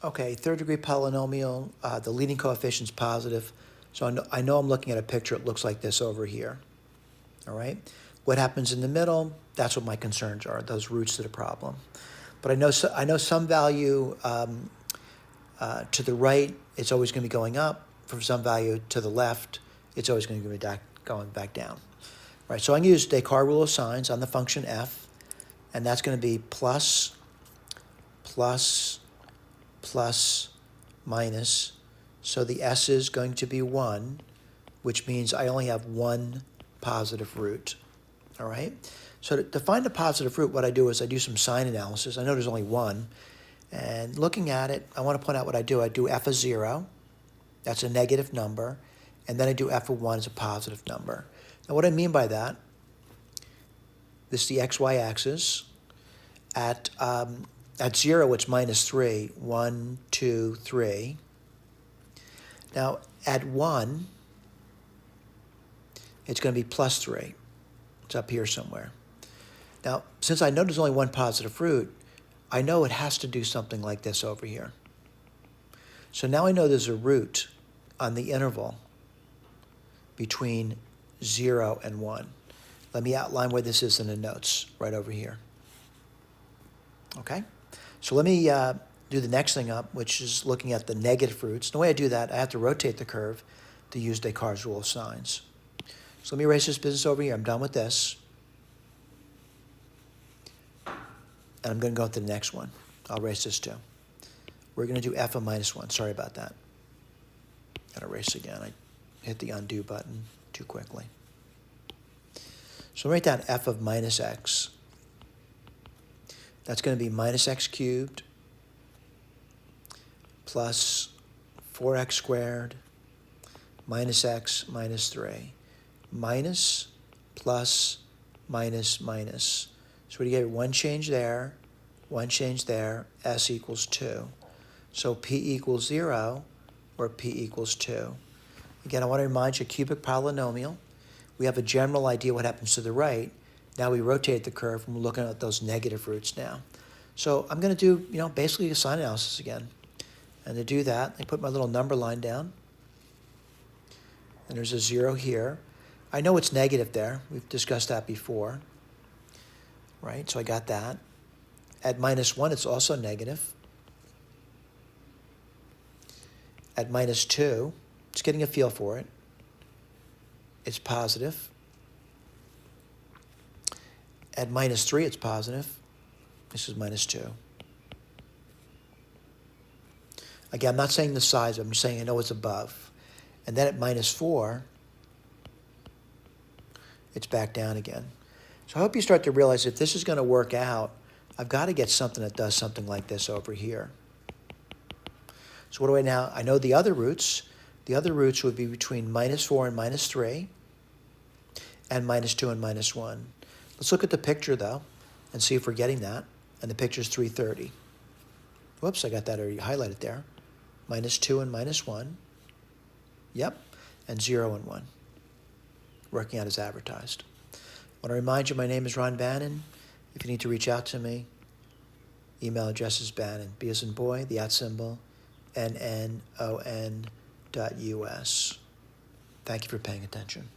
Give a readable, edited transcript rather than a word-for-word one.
Okay, third degree polynomial, the leading coefficient is positive. So I know I'm looking at a picture, it looks like this over here. All right? What happens in the middle, that's what my concerns are, those roots to the problem. But I know some value to the right, it's always going to be going up. For some value to the left, it's always going to be going back down. Right, so I'm going to use Descartes' rule of signs on the function f, and that's going to be plus, plus, plus, minus. So the s is going to be 1, which means I only have one positive root. All right? So to find a positive root, what I do is I do some sign analysis. I know there's only one. And looking at it, I want to point out what I do. I do f of 0. That's a negative number. And then I do f of 1 as a positive number. Now what I mean by that, this is the xy axis. At 0, it's minus 3. 1, 2, 3. Now at 1, it's going to be plus 3. It's up here somewhere. Now, since I know there's only one positive root, I know it has to do something like this over here. So now I know there's a root on the interval between 0 and 1. Let me outline where this is in the notes, right over here. Okay? So let me do the next thing up, which is looking at the negative roots. The way I do that, I have to rotate the curve to use Descartes' rule of signs. So let me erase this business over here. I'm done with this. And I'm going to go to the next one. I'll erase this too. We're going to do f of minus 1. Sorry about that. Got to erase again. I hit the undo button too quickly. So write down f of minus x. That's going to be minus x cubed plus 4x squared minus x minus 3. Minus, plus, minus, minus. So what do you get? One change there, s equals 2. So p equals 0, or p equals 2. Again, I want to remind you, cubic polynomial. We have a general idea what happens to the right. Now we rotate the curve, and we're looking at those negative roots now. So I'm going to do, basically a sign analysis again. And to do that, I put my little number line down. And there's a 0 here. I know it's negative there. We've discussed that before. Right, so I got that. At minus 1, it's also negative. At minus 2, it's getting a feel for it. It's positive. At minus 3, it's positive. This is minus 2. Again, I'm not saying the size, I'm just saying I know it's above. And then at minus 4, it's back down again. So I hope you start to realize if this is going to work out, I've got to get something that does something like this over here. So what do I now? I know the other roots. The other roots would be between minus 4 and minus 3, and minus 2 and minus 1. Let's look at the picture, though, and see if we're getting that. And the picture is 330. Whoops, I got that already highlighted there. Minus 2 and minus 1. Yep, and 0 and 1. Working out as advertised. I want to remind you, my name is Ron Bannon. If you need to reach out to me, email address is Bannon, B as in boy, the @ symbol, NNON.US. Thank you for paying attention.